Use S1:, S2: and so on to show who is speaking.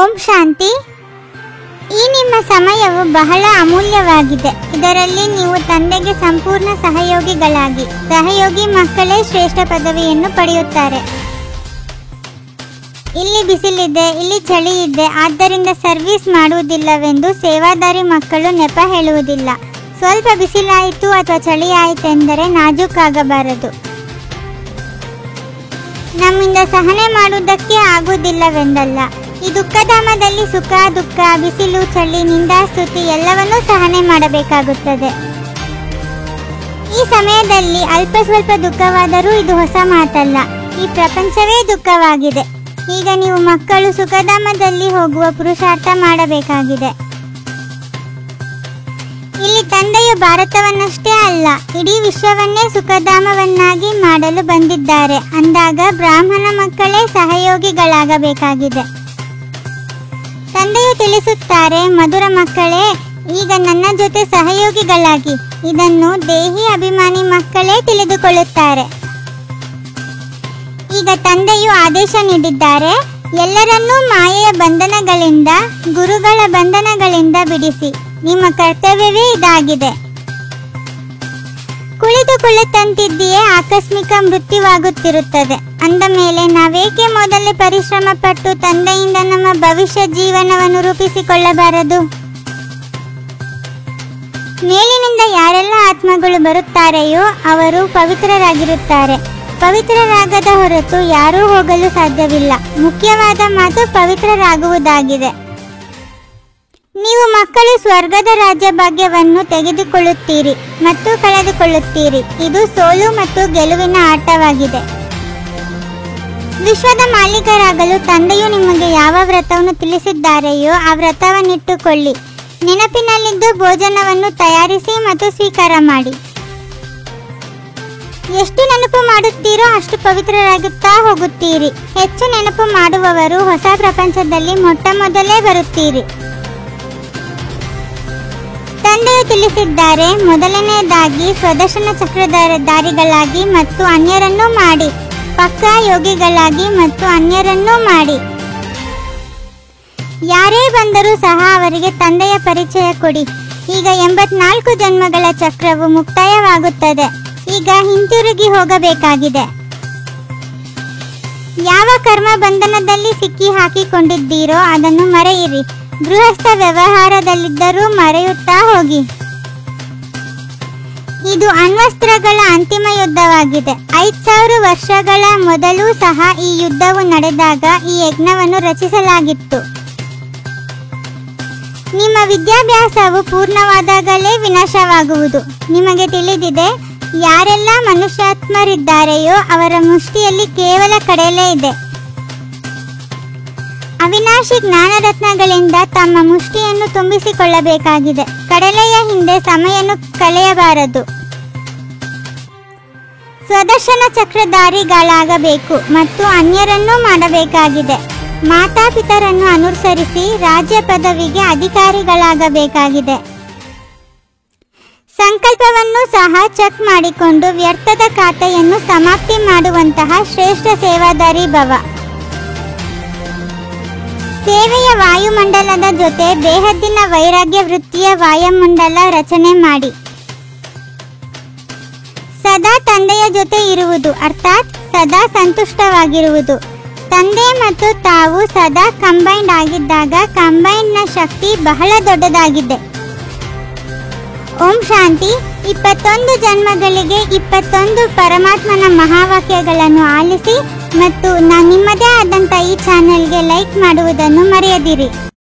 S1: ಓಂ ಶಾಂತಿ. ಈ ನಿಮ್ಮ ಸಮಯವು ಬಹಳ ಅಮೂಲ್ಯವಾಗಿದೆ. ಇದರಲ್ಲಿ ನೀವು ತಂದೆಗೆ ಸಂಪೂರ್ಣ ಸಹಯೋಗಿಗಳಾಗಿ ಸಹಯೋಗಿ ಮಕ್ಕಳೇ ಶ್ರೇಷ್ಠ ಪದವಿಯನ್ನು ಪಡೆಯುತ್ತಾರೆ. ಇಲ್ಲಿ ಬಿಸಿಲಿದೆ, ಇಲ್ಲಿ ಚಳಿ ಇದೆ, ಆದ್ದರಿಂದ ಸರ್ವಿಸ್ ಮಾಡುವುದಿಲ್ಲವೆಂದು ಸೇವಾದಾರಿ ಮಕ್ಕಳು ನೆಪ ಹೇಳುವುದಿಲ್ಲ. ಸ್ವಲ್ಪ ಬಿಸಿಲಾಯಿತು ಅಥವಾ ಚಳಿ ಆಯಿತೆಂದರೆ ನಾಜೂಕಾಗಬಾರದು. ನಮ್ಮಿಂದ ಸಹನೆ ಮಾಡುವುದಕ್ಕೆ ಆಗುವುದಿಲ್ಲವೆಂದಲ್ಲ. ಈ ದುಃಖಧಾಮದಲ್ಲಿ ಸುಖ ದುಃಖ, ಬಿಸಿಲು ಚಳಿ, ನಿಂದಾಸ್ತುತಿ ಎಲ್ಲವನ್ನೂ ಸಹನೆ ಮಾಡಬೇಕಾಗುತ್ತದೆ. ಈ ಸಮಯದಲ್ಲಿ ಅಲ್ಪ ಸ್ವಲ್ಪ ದುಃಖವಾದರೂ ಇದು ಹೊಸ ಮಾತಲ್ಲ. ಈ ಪ್ರಪಂಚವೇ ದುಃಖವಾಗಿದೆ. ಈಗ ನೀವು ಮಕ್ಕಳು ಸುಖಧಾಮದಲ್ಲಿ ಹೋಗುವ ಪುರುಷಾರ್ಥ ಮಾಡಬೇಕಾಗಿದೆ. ಇಲ್ಲಿ ತಂದೆಯು ಭಾರತವನ್ನಷ್ಟೇ ಅಲ್ಲ, ಇಡೀ ವಿಶ್ವವನ್ನೇ ಸುಖಧಾಮವನ್ನಾಗಿ ಮಾಡಲು ಬಂದಿದ್ದಾರೆ. ಅಂದಾಗ ಬ್ರಾಹ್ಮಣ ಮಕ್ಕಳೇ ಸಹಯೋಗಿಗಳಾಗಬೇಕಾಗಿದೆ. ತಂದೆಯು ತಿಳಿಸುತ್ತಾರೆ, ಮಧುರ ಮಕ್ಕಳೇ, ಈಗ ನನ್ನ ಜೊತೆ ಸಹಯೋಗಿಗಳಾಗಿ. ಇದನ್ನು ದೇಹಿ ಅಭಿಮಾನಿ ಮಕ್ಕಳೇ ತಿಳಿದುಕೊಳ್ಳುತ್ತಾರೆ. ಈಗ ತಂದೆಯು ಆದೇಶ ನೀಡಿದ್ದಾರೆ, ಎಲ್ಲರನ್ನೂ ಮಾಯೆಯ ಬಂಧನಗಳಿಂದ, ಗುರುಗಳ ಬಂಧನಗಳಿಂದ ಬಿಡಿಸಿ. ನಿಮ್ಮ ಕರ್ತವ್ಯವೇ ಇದಾಗಿದೆ. ಕುಳಿತುಕೊಳ್ಳುತ್ತಂತಿದ್ದೀಯೇ ಆಕಸ್ಮಿಕ ಮೃತ್ಯುವಾಗುತ್ತಿರುತ್ತದೆ. ಅಂದ ಮೇಲೆ ನಾವೇಕೆ ಮೊದಲೇ ಪರಿಶ್ರಮ ಪಟ್ಟು ತಂದೆಯಿಂದ ನಮ್ಮ ಭವಿಷ್ಯ ಜೀವನವನ್ನು ರೂಪಿಸಿಕೊಳ್ಳಬಾರದು? ಮೇಲಿನಿಂದ ಯಾರೆಲ್ಲ ಆತ್ಮಗಳು ಬರುತ್ತಾರೆಯೋ ಅವರು ಪವಿತ್ರರಾಗಿರುತ್ತಾರೆ. ಪವಿತ್ರರಾಗದ ಹೊರತು ಯಾರೂ ಹೋಗಲು ಸಾಧ್ಯವಿಲ್ಲ. ಮುಖ್ಯವಾದ ಮಾತು ಪವಿತ್ರರಾಗುವುದಾಗಿದೆ. ನೀವು ಮಕ್ಕಳು ಸ್ವರ್ಗದ ರಾಜ್ಯ ಭಾಗ್ಯವನ್ನು ತೆಗೆದುಕೊಳ್ಳುತ್ತೀರಿ ಮತ್ತು ಕಳೆದುಕೊಳ್ಳುತ್ತೀರಿ. ಇದು ಸೋಲು ಮತ್ತು ಗೆಲುವಿನ ಆಟವಾಗಿದೆ. ವಿಶ್ವದ ಮಾಲೀಕರಾಗಲು ತಂದೆಯು ನಿಮಗೆ ಯಾವ ವ್ರತವನ್ನು ತಿಳಿಸಿದ್ದಾರೆಯೋ ಆ ವ್ರತವನ್ನಿಟ್ಟುಕೊಳ್ಳಿ. ನೆನಪಿನಲ್ಲಿದ್ದು ಭೋಜನವನ್ನು ತಯಾರಿಸಿ ಮತ್ತು ಸ್ವೀಕಾರ ಮಾಡಿ. ಎಷ್ಟು ನೆನಪು ಮಾಡುತ್ತೀರೋ ಅಷ್ಟು ಪವಿತ್ರರಾಗುತ್ತಾ ಹೋಗುತ್ತೀರಿ. ಹೆಚ್ಚು ನೆನಪು ಮಾಡುವವರು ಹೊಸ ಪ್ರಪಂಚದಲ್ಲಿ ಮೊಟ್ಟ ಮೊದಲೇ ಬರುತ್ತೀರಿ. ತಂದೆಯು ತಿಳಿಸಿದ್ದಾರೆ, ಮೊದಲನೆಯದಾಗಿ ಸ್ವದರ್ಶನ ಚಕ್ರಧಾರಿಗಳಾಗಿ ಮತ್ತು ಅನ್ಯರನ್ನೂ ಮಾಡಿ. ಪಕ್ಕಾ ಯೋಗಿಗಳಾಗಿ ಮತ್ತು ಅನ್ಯರನ್ನೂ ಮಾಡಿ. ಯಾರೇ ಬಂದರೂ ಸಹ ಅವರಿಗೆ ತಂದೆಯ ಪರಿಚಯ ಕೊಡಿ. ಈಗ 84 ಜನ್ಮಗಳ ಚಕ್ರವು ಮುಕ್ತಾಯವಾಗುತ್ತದೆ. ಈಗ ಹಿಂತಿರುಗಿ ಹೋಗಬೇಕಾಗಿದೆ. ಯಾವ ಕರ್ಮ ಬಂಧನದಲ್ಲಿ ಸಿಕ್ಕಿ ಹಾಕಿಕೊಂಡಿದ್ದೀರೋ ಅದನ್ನು ಮರೆಯಿರಿ. ಗೃಹಸ್ಥ ವ್ಯವಹಾರದಲ್ಲಿದ್ದರೂ ಮರೆಯುತ್ತಾ ಹೋಗಿ. ಇದು ಅಣ್ವಸ್ತ್ರಗಳ ಅಂತಿಮ ಯುದ್ಧವಾಗಿದೆ. 5000 ವರ್ಷಗಳ ಮೊದಲು ಸಹ ಈ ಯುದ್ಧವು ನಡೆದಾಗ ಈ ಯಜ್ಞವನ್ನು ರಚಿಸಲಾಗಿತ್ತು. ನಿಮ್ಮ ವಿದ್ಯಾಭ್ಯಾಸವು ಪೂರ್ಣವಾದಾಗಲೇ ವಿನಾಶವಾಗುವುದು. ನಿಮಗೆ ತಿಳಿದಿದೆ, ಯಾರೆಲ್ಲ ಮನುಷ್ಯಾತ್ಮರಿದ್ದಾರೆಯೋ ಅವರ ಮುಷ್ಟಿಯಲ್ಲಿ ಕೇವಲ ಕಡಲೆ ಇದೆ. ಅವಿನಾಶಿ ಜ್ಞಾನರತ್ನಗಳಿಂದ ತಮ್ಮ ಮುಷ್ಟಿಯನ್ನು ತುಂಬಿಸಿಕೊಳ್ಳಬೇಕಾಗಿದೆ. ಕಡಲೆಯ ಹಿಂದೆ ಸಮಯವನ್ನು ಕಳೆಯಬಾರದು. ಸ್ವದರ್ಶನ ಚಕ್ರಧಾರಿಗಳಾಗಬೇಕು ಮತ್ತು ಅನ್ಯರನ್ನೂ ಮಾಡಬೇಕಾಗಿದೆ. ಮಾತಾಪಿತರನ್ನು ಅನುಸರಿಸಿ ರಾಜ್ಯ ಪದವಿಗೆ ಅಧಿಕಾರಿಗಳಾಗಬೇಕಾಗಿದೆ. ಸಂಕಲ್ಪವನ್ನು ಸಹ ಚೆಕ್ ಮಾಡಿಕೊಂಡು ವ್ಯರ್ಥದ ಖಾತೆಯನ್ನು ಸಮಾಪ್ತಿ ಮಾಡುವಂತಹ ಶ್ರೇಷ್ಠ ಸೇವಾದಾರಿ ಭವ. ಸೇವೆಯ ವಾಯುಮಂಡಲದ ಜೊತೆ ಬೇಹದ್ದಿನ ವೈರಾಗ್ಯ ವೃತ್ತಿಯ ವಾಯುಮಂಡಲ ರಚನೆ ಮಾಡಿ. ಸದಾ ತಂದೆಯ ಜೊತೆ ಇರುವುದು ಅರ್ಥಾತ್ ಸದಾ ಸಂತುಷ್ಟವಾಗಿರುವುದು. ತಂದೆ ಮತ್ತು ತಾವು ಸದಾ ಕಂಬೈನ್ಡ್ ಆಗಿದ್ದಾಗ ಕಂಬೈನ್ಡ್ನ ಶಕ್ತಿ ಬಹಳ ದೊಡ್ಡದಾಗಿದೆ. ಓಂ ಶಾಂತಿ. 21 ಜನ್ಮಗಳಿಗೆ 21 ಪರಮಾತ್ಮನ ಮಹಾವಾಕ್ಯಗಳನ್ನು ಆಲಿಸಿ ಮತ್ತು ನಿಮ್ಮದೇ ಆದಂಥ ಈ ಚಾನೆಲ್ಗೆ ಲೈಕ್ ಮಾಡುವುದನ್ನು ಮರೆಯದಿರಿ.